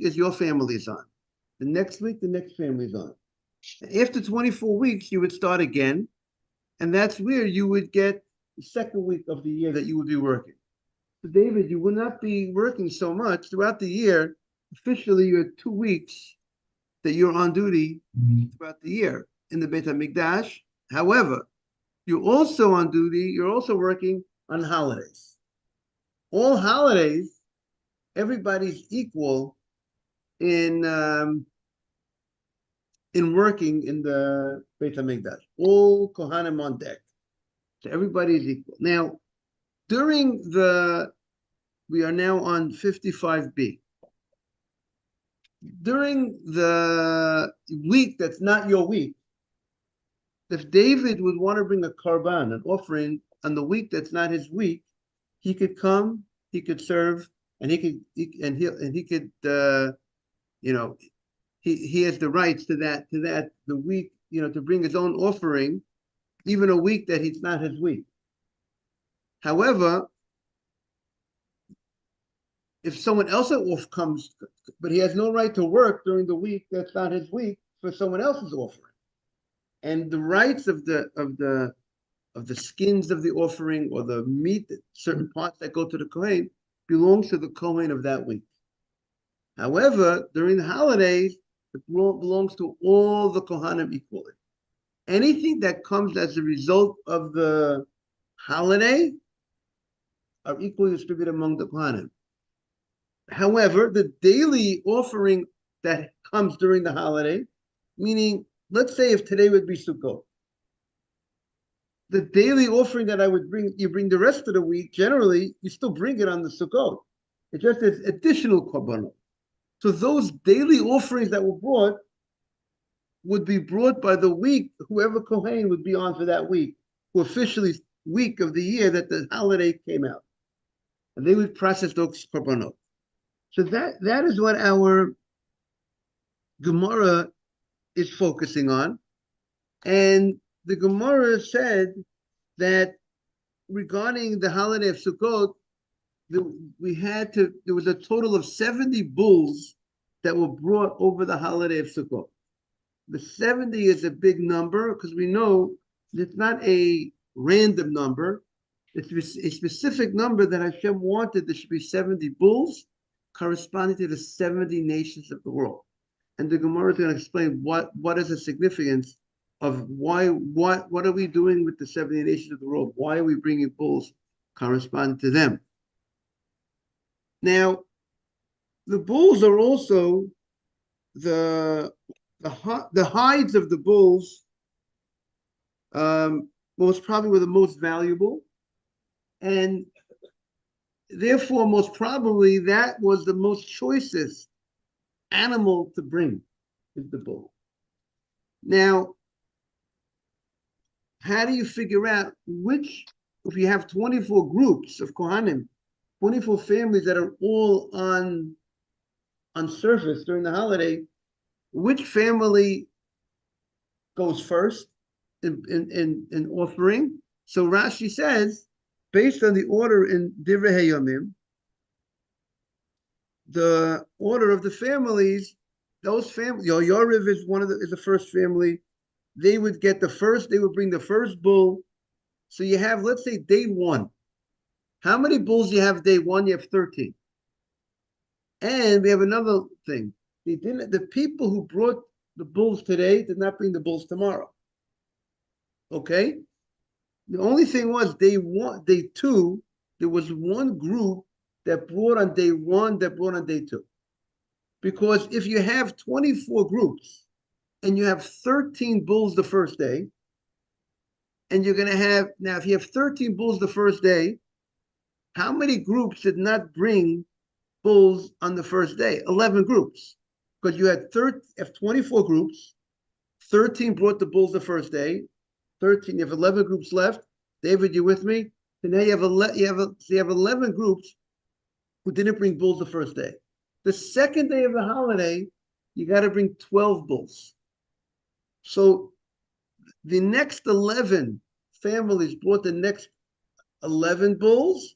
is your family is on. The next week, the next family is on. After 24 weeks, you would start again, and that's where you would get the second week of the year that you would be working. So, David, you will not be working so much throughout the year. Officially, you have 2 weeks that you're on duty throughout the year in the Beit HaMikdash. However, you're also on duty, you're also working on holidays. All holidays, everybody's equal in working in the Beit HaMikdash. All Kohanim on deck. So everybody is equal. Now, we are now on 55B. During the week that's not your week, if David would want to bring a karban, an offering, on the week that's not his week, he could come, he could serve, and he could he has the rights to that the week, to bring his own offering, even a week that it's not his week. However, if someone else comes, but he has no right to work during the week that's not his week for someone else's offering, and the rights of the skins of the offering or the meat, certain parts that go to the Kohen, belongs to the Kohen of that week. However, during the holidays, it belongs to all the Kohanim equally. Anything that comes as a result of the holiday are equally distributed among the Kohanim. However, the daily offering that comes during the holiday, meaning, let's say if today would be Sukkot, the daily offering that I would bring, you bring the rest of the week, generally, you still bring it on the Sukkot. It just is additional korbanot. So those daily offerings that were brought would be brought by the week, whoever Kohen would be on for that week, who officially week of the year that the holiday came out. And they would process those korbanot. So that is what our Gemara is focusing on. And the Gemara said that regarding the holiday of Sukkot, there was a total of 70 bulls that were brought over the holiday of Sukkot. The 70 is a big number because we know it's not a random number. It's a specific number that Hashem wanted. There should be 70 bulls corresponding to the 70 nations of the world. And the Gemara is going to explain what is the significance of what are we doing with the 70 nations of the world? Why are we bringing bulls corresponding to them? Now, the bulls are also the hides of the bulls most probably were the most valuable, and therefore most probably that was the most choicest animal to bring, is the bull. Now, how do you figure out if you have 24 groups of Kohanim, 24 families that are all on surface during the holiday, which family goes first in offering? So Rashi says, based on the order in Divrei Hayomim, the order of the families, those families, Yoriv is is the first family. They would bring the first bull. So you have, let's say, day one. How many bulls do you have day one? You have 13. And we have another thing. The people who brought the bulls today did not bring the bulls tomorrow. Okay? The only thing was day two, there was one group that brought on day one, that brought on day two. Because if you have 24 groups and you have 13 bulls the first day, and you're going to have, now if you have 13 bulls the first day, how many groups did not bring bulls on the first day? 11 groups. Because you had 24 groups, 13 brought the bulls the first day, 13, you have 11 groups left. David, you with me? So now you have 11 groups who didn't bring bulls the first day. The second day of the holiday, you got to bring 12 bulls. So the next 11 families brought the next 11 bulls,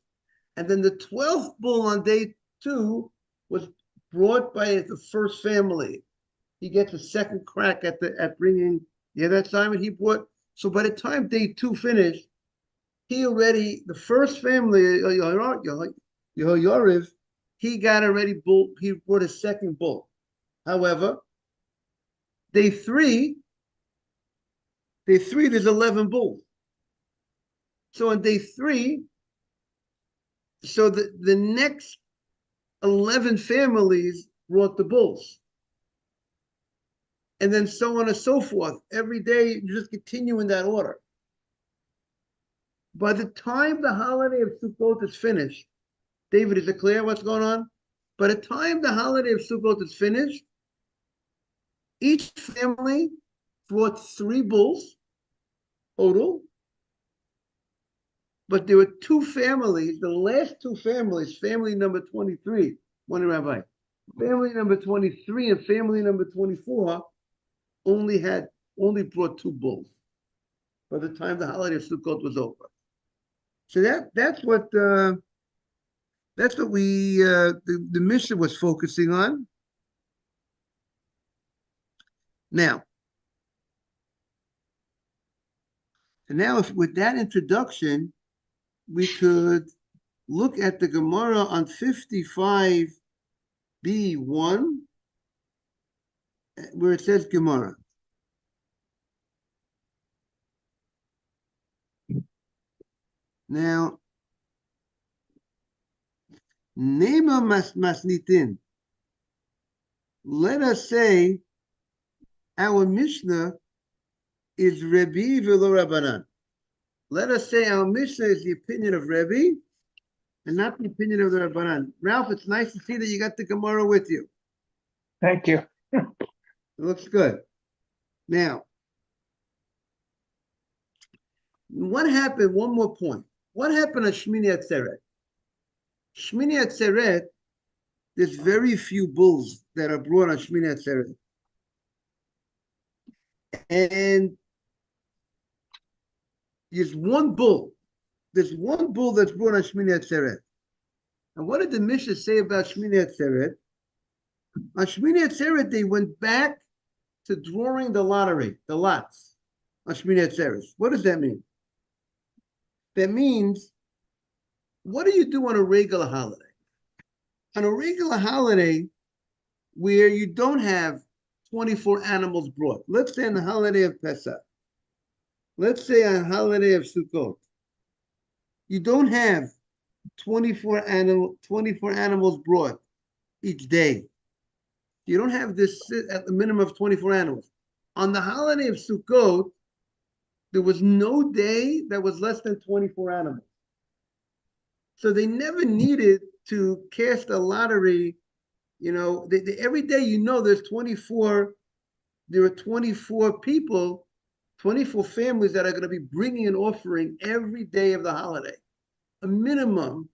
and then the 12th bull on day two was brought by the first family. He gets a second crack at bringing. Yeah, that Simon he brought. So by the time day two finished, he already the first family Yoriv, he got already bull. He brought a second bull. However, day three, there's 11 bulls. So on day three, so the next 11 families brought the bulls. And then so on and so forth. Every day, you just continue in that order. By the time the holiday of Sukkot is finished, David, is it clear what's going on? By the time the holiday of Sukkot is finished, each family brought 3 bulls total, but there were 2 families, the last 2 families, family number 23, one rabbi, family number 23 and family number 24 only brought 2 bulls by the time the holiday of Sukkot was over. So that's what we the Mishnah was focusing on. Now, if with that introduction, we could look at the Gemara on 55b1, where it says Gemara. Now, Nema Masnitin. Let us say our Mishnah is Rebbe v'lo Rabbanan. Let us say our Mishnah is the opinion of Rebbe and not the opinion of the Rabbanan. Ralph, it's nice to see that you got the Gemara with you. Thank you. It looks good. Now, what happened? One more point. What happened on Shmini Atzeret? Shmini Atzeret, there's very few bulls that are brought on Shmini Atzeret. And there's one bull. There's one bull that's brought on Shmini Atzeret. And what did the Mishnah say about Shmini Atzeret? On Shmini Atzeret, they went back to drawing the lottery, the lots, on Shmini Atzeret. What does that mean? That means, what do you do on a regular holiday? On a regular holiday where you don't have 24 animals brought. Let's say on the holiday of Pesach. Let's say on the holiday of Sukkot. You don't have 24 animals brought each day. You don't have this at the minimum of 24 animals. On the holiday of Sukkot, there was no day that was less than 24 animals. So they never needed to cast a lottery. Every day there's 24, there are 24 people, 24 families that are going to be bringing an offering every day of the holiday, a minimum,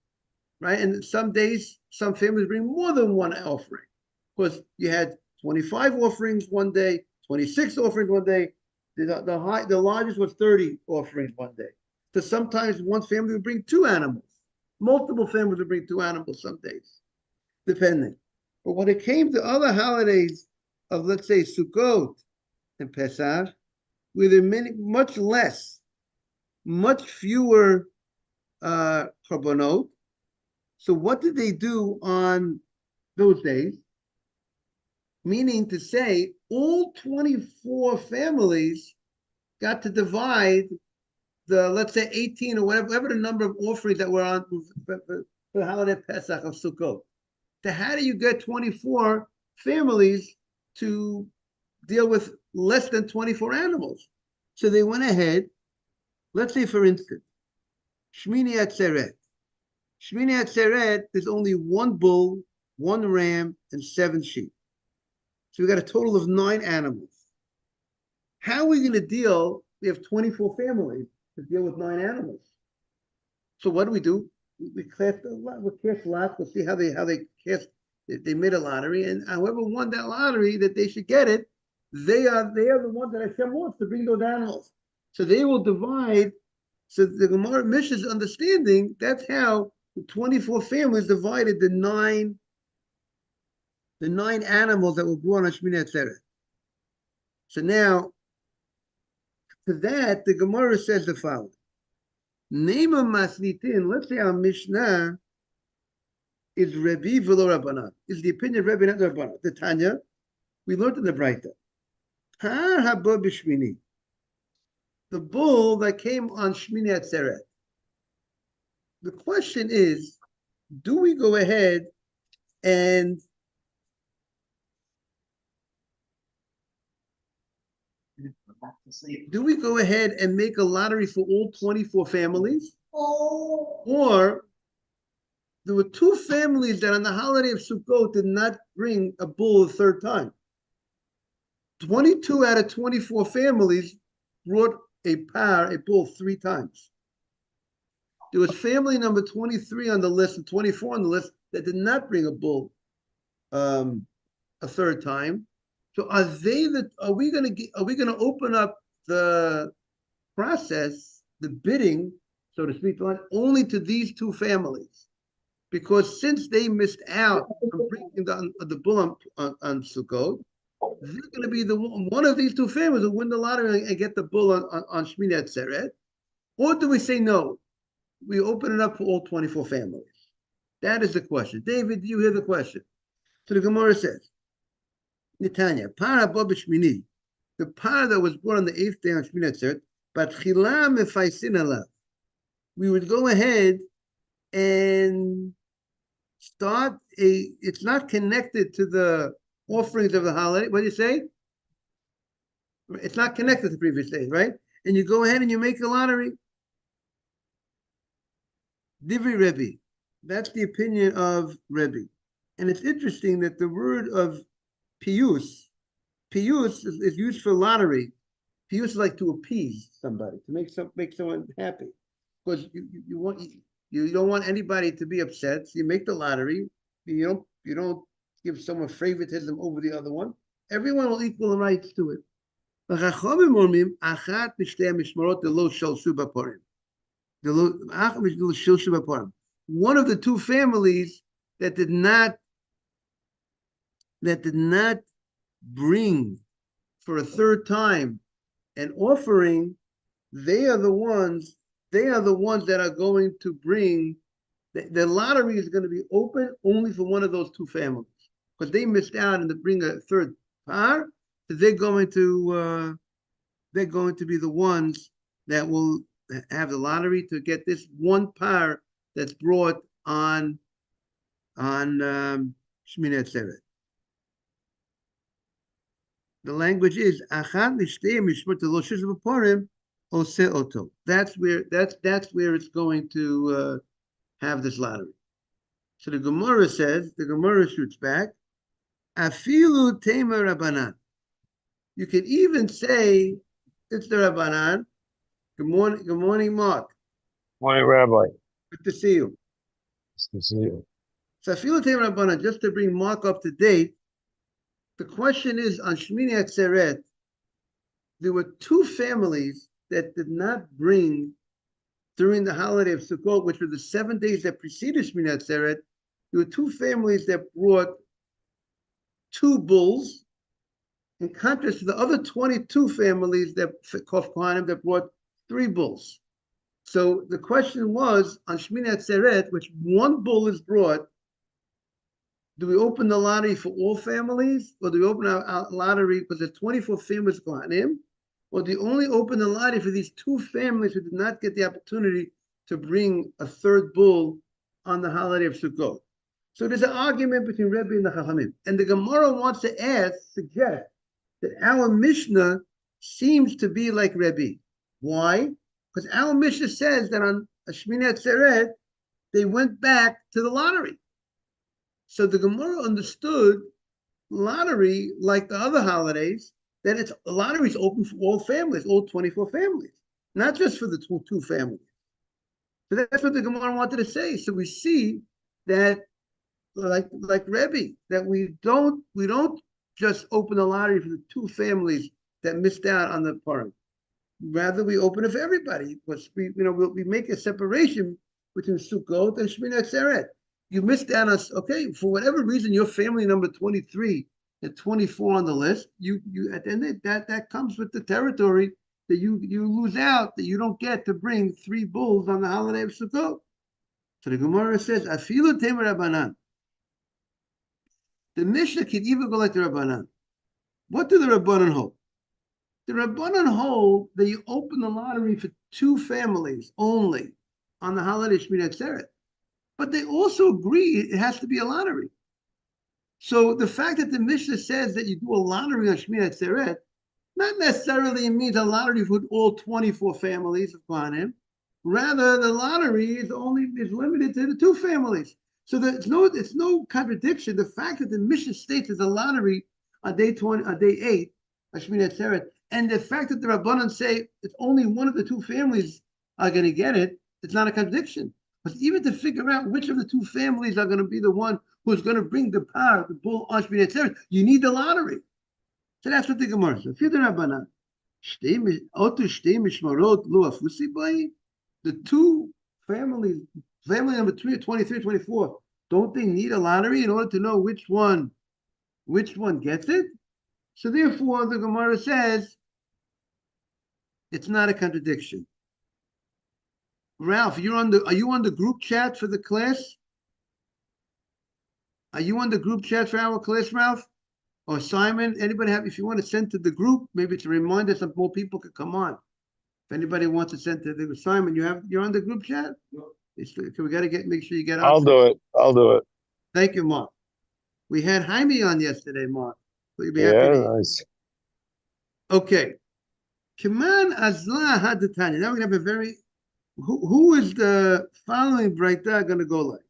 right? And some days, some families bring more than one offering. Because you had 25 offerings one day, 26 offerings one day. The largest was 30 offerings one day. So sometimes one family would bring 2 animals. Multiple families would bring 2 animals some days, depending. But when it came to other holidays of, let's say, Sukkot and Pesach, where there are much less, much fewer korbanot. So what did they do on those days? Meaning to say, all 24 families got to divide let's say 18 or whatever the number of offerings that were on for the holiday Pesach of Sukkot. So how do you get 24 families to deal with less than 24 animals? So they went ahead. Let's say, for instance, Shmini Atzeret. Shmini Atzeret, there's only 1 bull, 1 ram, and 7 sheep. So we got a total of 9 animals. How are we going to deal? We have 24 families to deal with 9 animals. So what do? We cast lots. We'll see how they cast. They made a lottery, and whoever won that lottery, that they should get it. They are the ones that Hashem wants to bring those animals. So they will divide. So the Gemara Mishnah's understanding, that's how the 24 families divided the 9 the 9 animals that were born on Shmini Atzeret. So now, to that, the Gemara says the following. Nema Masnitin, let's say our Mishnah is Rebbe v'lo Rabbanan, is the opinion of Rebbe, not Rabbanan. The Tanya, we learned in the Braita. Har haba b'shmini, the bull that came on Shmini Atzeret. The question is, do we go ahead and make a lottery for all 24 families? Or there were 2 families that on the holiday of Sukkot did not bring a bull a third time. 22 out of 24 families brought a bull 3 times. There was family number 23 on the list and 24 on the list that did not bring a bull a third time. So are we going to open up the process, the bidding, so to speak, only to these 2 families? Because since they missed out on bringing the bull on Sukkot, they're going to be one of these 2 families will win the lottery and get the bull on Shmini Atzeret. Or do we say no? We open it up for all 24 families. That is the question. David, do you hear the question? So the Gemara says, Netanya, Para Bob Shmini, the par that was born on the 8th day on Shmini Atzeret, but Chila Mefaisin Alav. We would go ahead and start it's not connected to the offerings of the holiday. What do you say? It's not connected to the previous day, right? And you go ahead and you make a lottery. Divri Rebbe. That's the opinion of Rebbe. And it's interesting that the word of piyus is used for lottery. Piyus is like to appease somebody, to make someone happy. Because you don't want anybody to be upset. So you make the lottery. You don't give someone favoritism over the other one. Everyone will equal rights to it. One of the 2 families that did not bring for a third time an offering, they are the ones that are going to bring the lottery is going to be open only for one of those 2 families because they missed out and to bring a third par. So they're going to be the ones that will have the lottery to get this one par that's brought on Shmini Atzeret. The language is that's where it's going to have this lottery. So the Gemara shoots back, afilu tema Rabbanan. You could even say it's the Rabbanan. Good morning, Mark. Morning, Rabbi. Good to see you. Nice to see you. So afilu tema Rabbanan, just to bring Mark up to date, the question is on Shmini Atzeret, there were 2 families that did not bring during the holiday of Sukkot, which were the 7 days that preceded Shmini Atzeret. There were 2 families that brought 2 bulls, in contrast to the other 22 families that brought 3 bulls. So the question was on Shmini Atzeret, which 1 bull is brought, do we open the lottery for all families, or do we open our lottery because there's 24 families Kohanim, or do you only open the lottery for these 2 families who did not get the opportunity to bring a third bull on the holiday of Sukkot? So there's an argument between Rebbe and the Chachamim, and the Gemara wants to suggest that our Mishnah seems to be like Rebbe. Why? Because our Mishnah says that on Shmini Atzeret they went back to the lottery. So the Gemara understood lottery like the other holidays, that it's lottery is open for all families, all 24 families, not just for the 2 families. So that's what the Gemara wanted to say. So we see that, like Rebbe, that we don't just open the lottery for the 2 families that missed out on the Purim. Rather, we open it for everybody because we make a separation between Sukkot and Shmini Atzeret. You missed out on, okay, for whatever reason, your family number 23 and 24 on the list, you at the end of that comes with the territory that you lose out, that you don't get to bring three bulls on the holiday of Sukkot. So the Gemara says, Afilu Temer Rabbanan. The Mishnah can even go like the Rabbanan. What do the Rabbanan hold? The Rabbanan hold that you open the lottery for two families only on the holiday Shmini Atzeret. But they also agree it has to be a lottery. So the fact that the Mishnah says that you do a lottery on Shmini Atzeret, not necessarily means a lottery for all 24 families of Kohanim. Rather, the lottery is limited to the two families. So it's no contradiction. The fact that the Mishnah states there's a lottery on day 20, on day 8, Shmini Atzeret, and the fact that the Rabbanan say it's only one of the two families are going to get it, it's not a contradiction. But even to figure out which of the two families are going to be the one who's going to bring the power, the bull on Shmini Atzeret, you need the lottery. So that's what the Gemara says. The two families, family number 23, 24, don't they need a lottery in order to know which one gets it? So therefore, the Gemara says it's not a contradiction. Ralph, are you on the group chat for the class? Are you on the group chat for our class, Ralph? Or Simon? Anybody have? If you want to send to the group, maybe it's a reminder so more people could come on. If anybody wants to send to the Simon, you're on the group chat. We got to make sure you get on. I'll do it. I'll do it. Thank you, Mark. We had Jaime on yesterday, Mark. So you'll be Yeah, happy. nice. Okay. Kaman Azla Hadatani. Now we have a very. Who is the following Braita going to go like?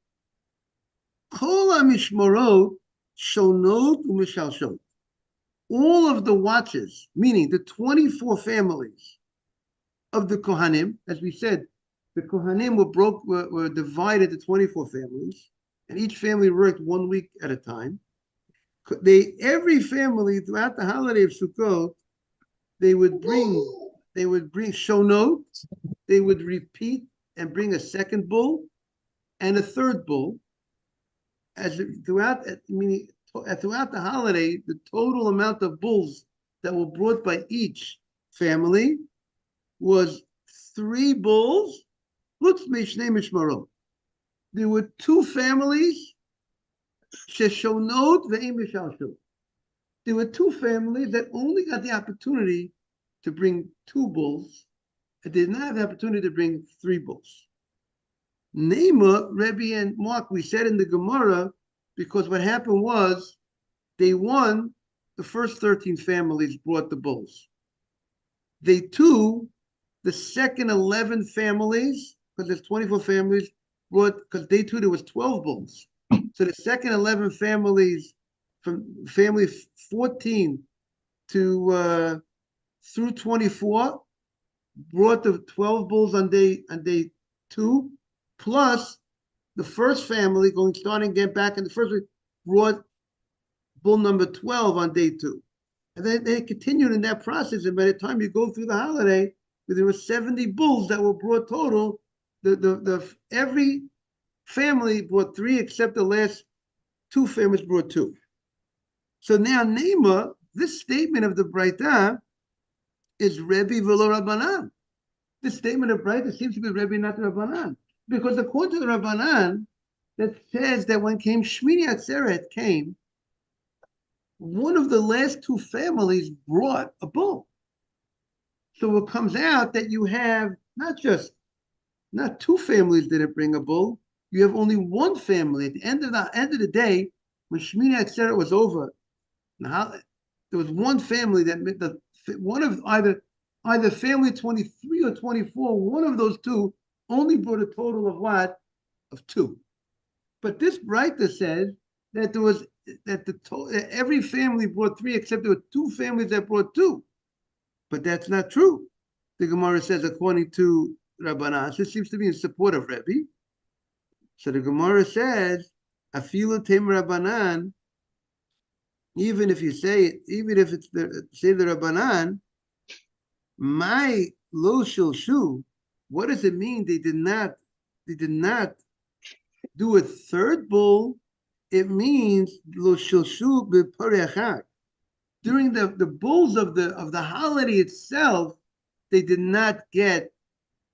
Kol HaMishmorot Shonot u'Mishalshot. All of the watches, meaning the 24 families of the Kohanim, as we said, the Kohanim were divided to 24 families, and each family worked 1 week at a time. Every family throughout the holiday of Sukkot, they would bring Shonot, they would repeat and bring a second bull and a third bull. Throughout the holiday, the total amount of bulls that were brought by each family was 3 bulls. There were 2 families. There were 2 families that only got the opportunity to bring 2 bulls and did not have the opportunity to bring 3 bulls. Nema, Rebbe and Mark, we said in the Gemara, because what happened was day 1, the first 13 families brought the bulls. Day 2, the second 11 families, because there's 24 families, because day 2 there was 12 bulls. So the second 11 families, from family 14 to through 24, brought the 12 bulls on day 2, plus the first family starting again back in the first week brought bull number 12 on day 2. And then they continued in that process. And by the time you go through the holiday, there were 70 bulls that were brought total. Every family brought 3, except the last 2 families brought 2. So now Nema, this statement of the Braita is Rebbe v'lo Rabbanan. This statement of Braita seems to be Rebbe, not the Rabbanan. Because according to the Rabbanan, that says that when Shmini Atzeret came, one of the last 2 families brought a bull. So it comes out that you have not 2 families didn't bring a bull, you have only 1 family. At the end of the day, when Shmini Atzeret was over, there was 1 family that one of either family 23 or 24, one of those 2 only brought a total of what? Of 2. But this Braita says that every family brought 3, except there were 2 families that brought 2. But that's not true. The Gemara says, according to Rabbanan, this seems to be in support of Rebbe. So the Gemara says, Afilu Tem Rabbanan, even if it's the Rabbanan, my lo shilshu, what does it mean? They did not do a third bull, it means lo shilshu b'parei. During the bulls of the holiday itself, they did not get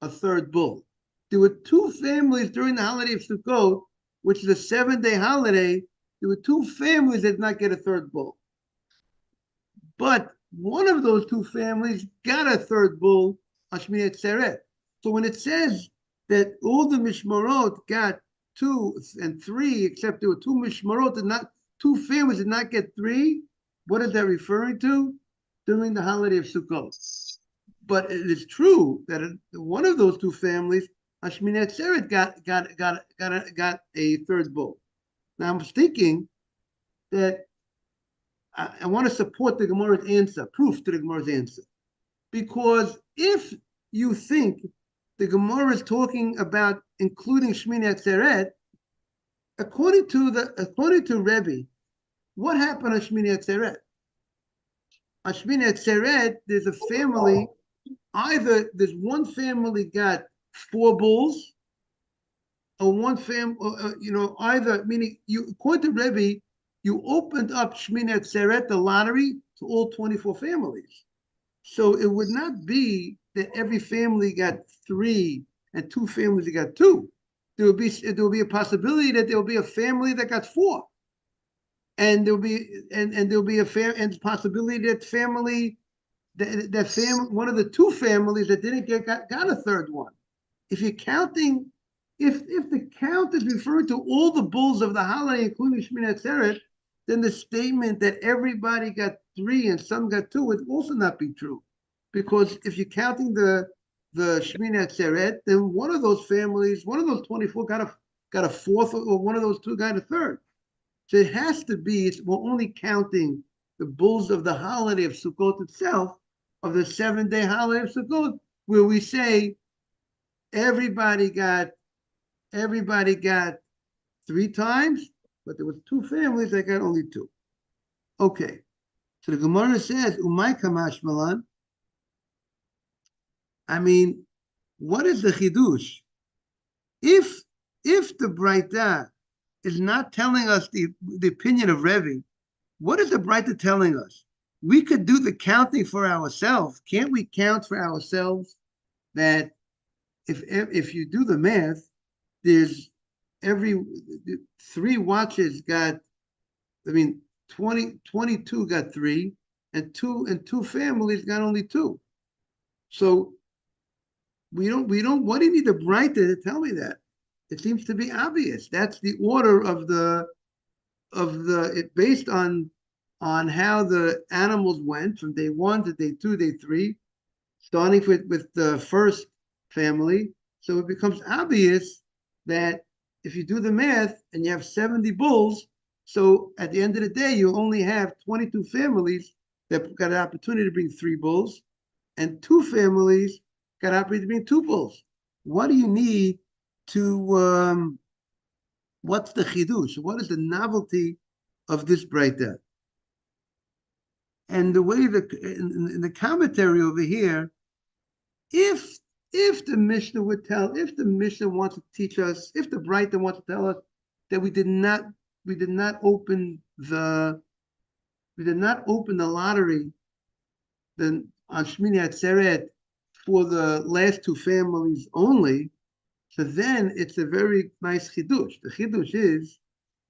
a third bull. There were two families during the holiday of Sukkot, which is a 7-day holiday. There were two families that did not get a third bull. But one of those two families got a third bull, Ashmini Atzeret. So when it says that all the Mishmarot got 2 and 3, except there were two Mishmarot, two families did not get 3, what is that referring to? During the holiday of Sukkot. But it is true that one of those two families, Ashmini Atzeret, got a third bull. Now I'm thinking that I want to support the Gemara's answer, proof to the Gemara's answer. Because if you think the Gemara is talking about including Shmini Atzeret, according to Rebbe, what happened on Shmini Atzeret? On Shmini Atzeret, there's a family, either there's one family got 4 bulls, or one family, either, meaning you, according to Rebbe, you opened up Shmini Atzeret, the lottery, to all 24 families. So it would not be that every family got 3 and 2 families that got 2. There will be a possibility that there will be a family that got 4. And there'll be a possibility that one of the 2 families that didn't got a third one. If you're counting, if the count is referring to all the bulls of the holiday, including Shmini Atzeret, then the statement that everybody got 3 and some got 2 would also not be true. Because if you're counting the Shmini Atzeret, then one of those families, one of those 24 got a fourth, or one of those 2 got a third. So it has to be, we're only counting the bulls of the holiday of Sukkot itself, of the 7-day holiday of Sukkot, where we say everybody got 3 times, but there was 2 families that got only 2. Okay, so the Gemara says, "Umay kamash malan." I mean, what is the chidush? If the Braita is not telling us the opinion of Rebbe, what is the Braita telling us? We could do the counting for ourselves. Can't we count for ourselves that if you do the math, there's every 3 watches got, 22 got 3, and two families got only 2. So we don't, what do you need the Braita to tell me that? It seems to be obvious. That's the order of it, based on how the animals went from day 1 to day 2, day 3, starting with the first family. So it becomes obvious that if you do the math and you have 70 bulls, so at the end of the day, you only have 22 families that got an opportunity to bring 3 bulls, and 2 families got an opportunity to bring 2 bulls. What do you need to, what's the chidush? What is the novelty of this Braita? And the way in the commentary over here, if the Mishnah would tell, if the Mishnah wants to teach us, if the Braita wants to tell us that we did not open the lottery then on Shmini Atzeret for the last 2 families only, so then it's a very nice chidush. The chidush is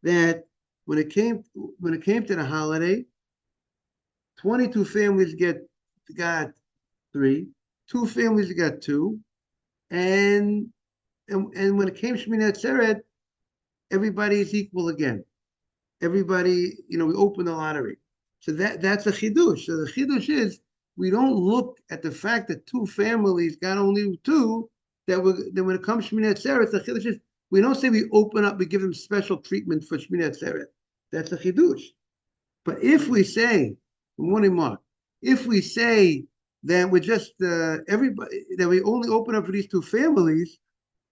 that when it came to the holiday, 22 families got 3, 2 families got 2, and when it came to Shmini Atzeret, everybody is equal again. Everybody, we open the lottery. So that's a chidush. So the chidush is we don't look at the fact that 2 families got only 2. That when it comes to Shmini Atzeret, the chidush is we don't say we open up, we give them special treatment for Shmini Atzeret. That's a chidush. But if we say, morning Mark, if we say that we're just everybody, that we only open up for these 2 families,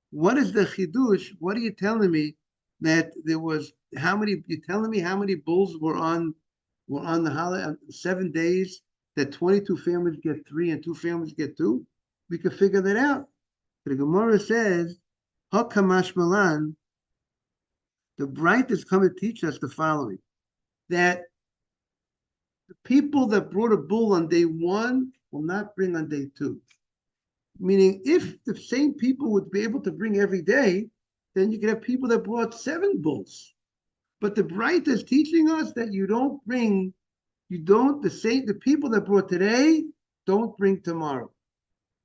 what is the chidush? What are you telling me that there was? How many? You're telling me how many bulls were on the holiday 7 days? That 22 families get 3 and 2 families get 2. We could figure that out. The Gemara says, "Hakamash malan." The Bright is coming to teach us the following, that the people that brought a bull on day one will not bring on day two. Meaning, if the same people would be able to bring every day, then you could have people that brought 7 bulls. But the Bright is teaching us that the people that brought today don't bring tomorrow.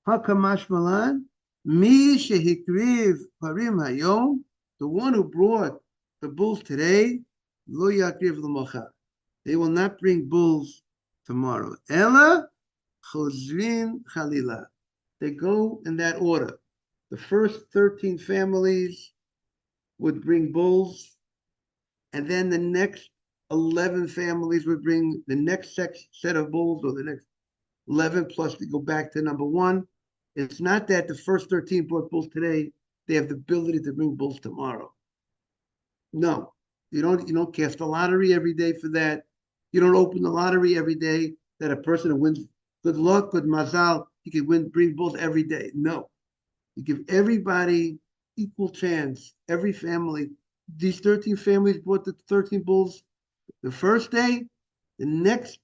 Hakamash Malan, Mi Shehikriv Parim Hayom, the one who brought the bulls today, Lo Yakriv L'mocha. They will not bring bulls tomorrow. Ella Chozrin Chalila. They go in that order. The first 13 families would bring bulls, and then the next 11 families would bring the next set of bulls, or the next 11 plus to go back to number one. It's not that the first 13 brought bulls today, they have the ability to bring bulls tomorrow. No, you don't cast a lottery every day for that. You don't open the lottery every day that a person who wins good luck, good mazal, he can bring bulls every day. No, you give everybody equal chance. Every family, these 13 families brought the 13 bulls the first day. The next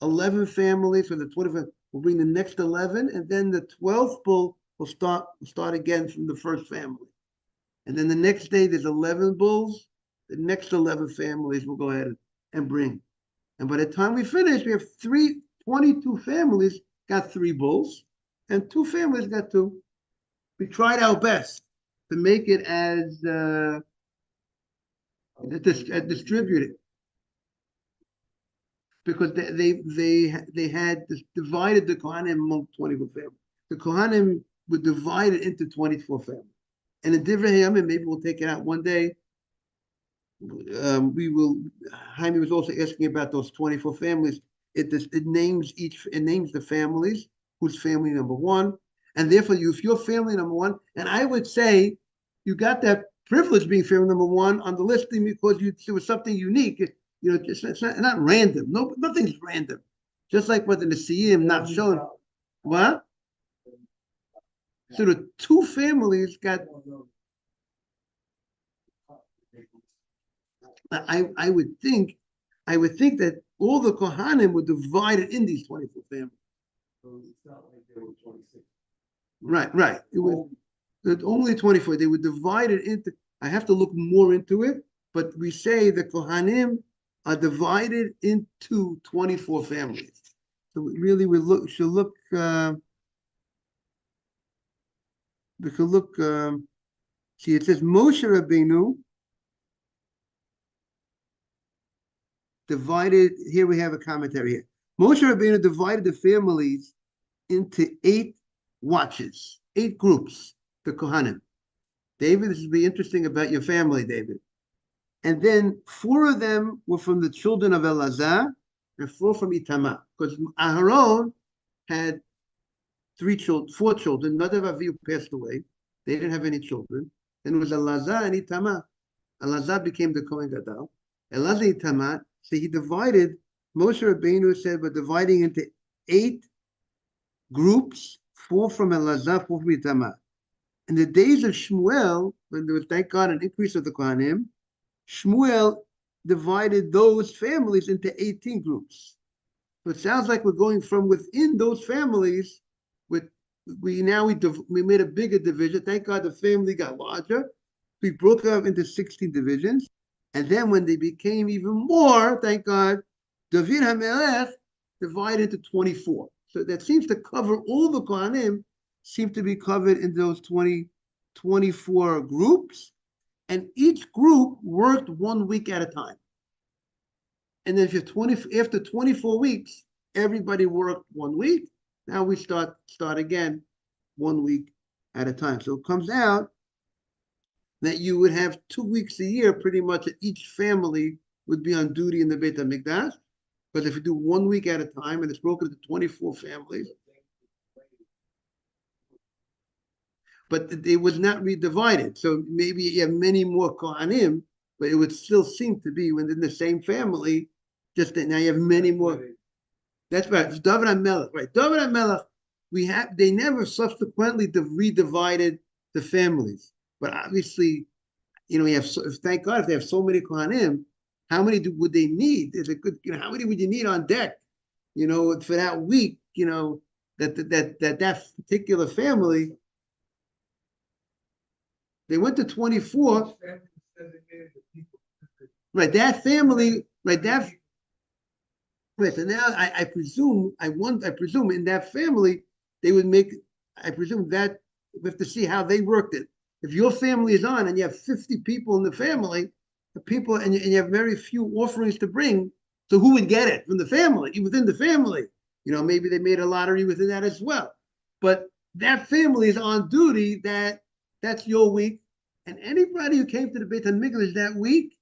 11 families, or the 25, will bring the next 11, and then the 12th bull will start again from the first family. And then the next day, there's 11 bulls. The next 11 families will go ahead and bring. And by the time we finish, we have 22 families got 3 bulls, and 2 families got 2. We tried our best to make it as distributed, because they had divided the Kohanim among 24 families. The Kohanim would divide it into 24 families. And in Divrei Hayamim, maybe we'll take it out one day. Jaime was also asking about those 24 families. It names the families, who's family number one. And therefore, if you're family number one, and I would say you got that privilege being family number one on the listing because there was something unique. It's not random. Nothing's random. Just like what the Nesiim not shown. What? So the 2 families got. I would think that all the Kohanim were divided in these 24 families. So it's not like there were 26. Right. It was only 24. They were divided into. I have to look more into it, but we say the Kohanim are divided into 24 families. So really, we should look. We could look. See, it says Moshe Rabbeinu divided. Here we have a commentary here. Moshe Rabbeinu divided the families into 8 watches, 8 groups, the Kohanim. David, this will be interesting about your family, David. And then 4 of them were from the children of Elazar, and 4 from Itamar, because Aharon had 4 children. Nadav Avihu passed away. They didn't have any children. Then it was Elazar and Itamar. Elazar became the Kohen Gadol. Elazar and Itamar. So he divided. Moshe Rabbeinu said, we're dividing into 8 groups, 4 from Elazar, 4 from Itamar. In the days of Shmuel, when there was, thank God, an increase of the Kohanim, Shmuel divided those families into 18 groups. So it sounds like we're going from within those families. We made a bigger division. Thank God the family got larger. We broke up into 16 divisions. And then when they became even more, thank God, David HaMelech divided into 24. So that seems to cover all the Kohanim, seem to be covered in those 24 groups. And each group worked 1 week at a time. And then after 24 weeks, everybody worked 1 week. Now we start again 1 week at a time. So it comes out that you would have 2 weeks a year, pretty much, that each family would be on duty in the Beit HaMikdash. Because if you do 1 week at a time and it's broken into 24 families, but it was not redivided. So maybe you have many more Kohanim, but it would still seem to be within the same family, just that now you have many more. That's right. It's David HaMelech, right? David HaMelech, they never subsequently redivided the families. But obviously, you have, thank God, if they have so many Kohanim, how many would they need? Is it good? How many would you need on deck? For that week, that particular family, they went to 24. Right, that family, right, right. So now I presume in that family they would make. I presume that we have to see how they worked it. If your family is on and you have 50 people in the family, and you have very few offerings to bring, so who would get it from the family, within the family? Maybe they made a lottery within that as well. But that family is on duty. That's your week, and anybody who came to the Beit HaMikdash that week,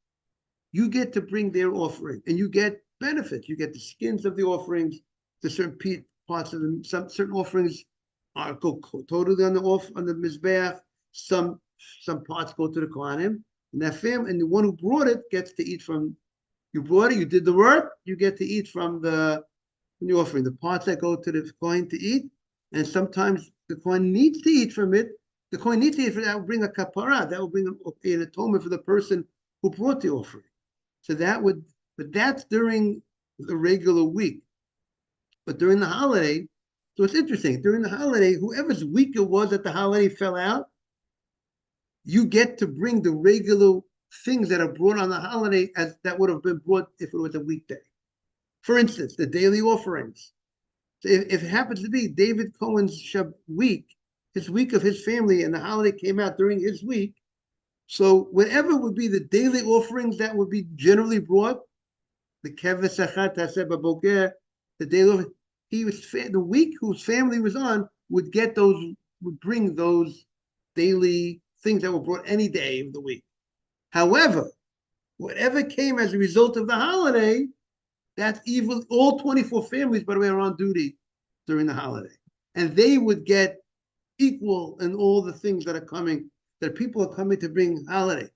you get to bring their offering, and you get benefits. You get the skins of the offerings, the certain parts of them. Some certain offerings go totally on the mizbeach. Some parts go to the kohanim, and that family, and the one who brought it gets to eat from. You brought it, you did the work, you get to eat from the offering. The parts that go to the kohen to eat, and sometimes the kohen needs to eat from it. The kohen needs to eat from that will bring a kapara. That will bring an atonement for the person who brought the offering. So but that's during the regular week. But during the holiday, so it's interesting. During the holiday, whoever's week it was that the holiday fell out, you get to bring the regular things that are brought on the holiday as that would have been brought if it was a weekday. For instance, the daily offerings. So if it happens to be David Cohen's week, his week of his family, and the holiday came out during his week, so whatever would be the daily offerings that would be generally brought, the keves achat taseh baboker, the daily, the week whose family was on would bring those daily things that were brought any day of the week. However, whatever came as a result of the holiday, that's evil. All 24 families, by the way, are on duty during the holiday, and they would get equal in all the things that are coming. That people are coming to bring holiday.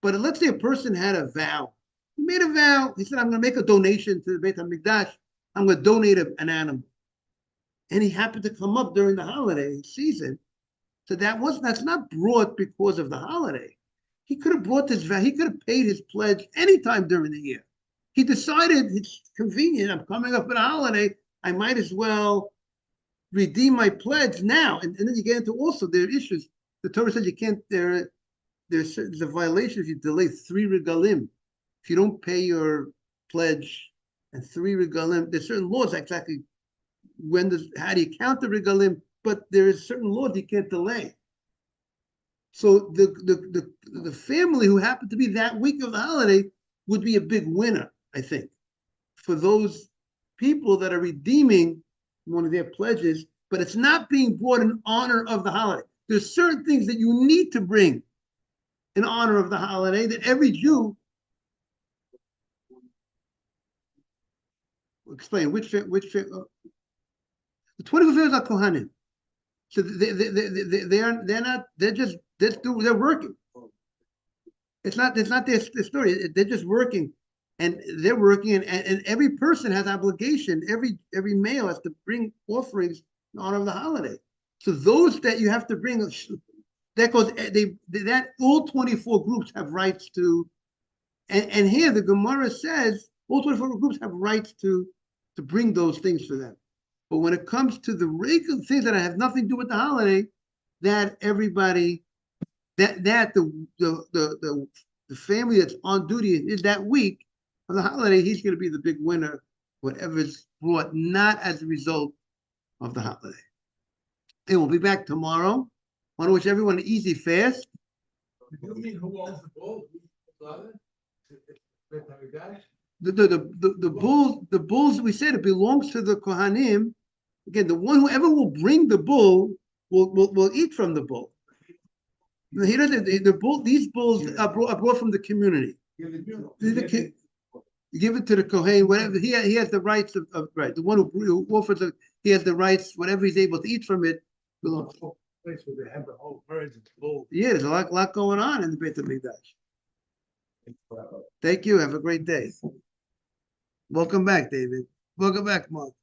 But let's say a person had a vow. He made a vow. He said, I'm going to make a donation to the Beit HaMikdash. I'm going to donate an animal. And he happened to come up during the holiday season. So that's not brought because of the holiday. He could have brought this vow. He could have paid his pledge anytime during the year. He decided it's convenient. I'm coming up with a holiday. I might as well redeem my pledge now. And then you get into also their issues. The Torah says you can't. There's a violation if you delay 3 regalim. If you don't pay your pledge and 3 regalim, there's certain laws exactly how do you count the regalim? But there is certain laws you can't delay. So the family who happened to be that week of the holiday would be a big winner, I think, for those people that are redeeming one of their pledges. But it's not being brought in honor of the holiday. There's certain things that you need to bring in honor of the holiday that every Jew explain the 24 families are Kohanim. So they're working. It's not their story. They're just working, and they're working, and every person has obligation. Every male has to bring offerings in honor of the holiday. So those that you have to bring, that goes. That all 24 groups have rights to, and here the Gemara says all 24 groups have rights to bring those things for them. But when it comes to the regular things that have nothing to do with the holiday, that everybody, the family that's on duty is that week of the holiday, he's going to be the big winner, whatever's brought not as a result of the holiday. Hey, we'll be back tomorrow. I want to wish everyone an easy fast. You mean who owns the bull? The bulls, we said it belongs to the Kohanim. Again, the one whoever will bring the bull will eat from the bull. He doesn't. These bulls are brought from the community. You give it to the Kohen, whatever he has the rights of right. The one who offers it, he has the rights. Whatever he's able to eat from it belongs. Place where they have the whole herds of bulls. Yeah, there's a lot going on in the Beit HaMikdash. Thank you. Have a great day. Welcome back, David. Welcome back, Mark.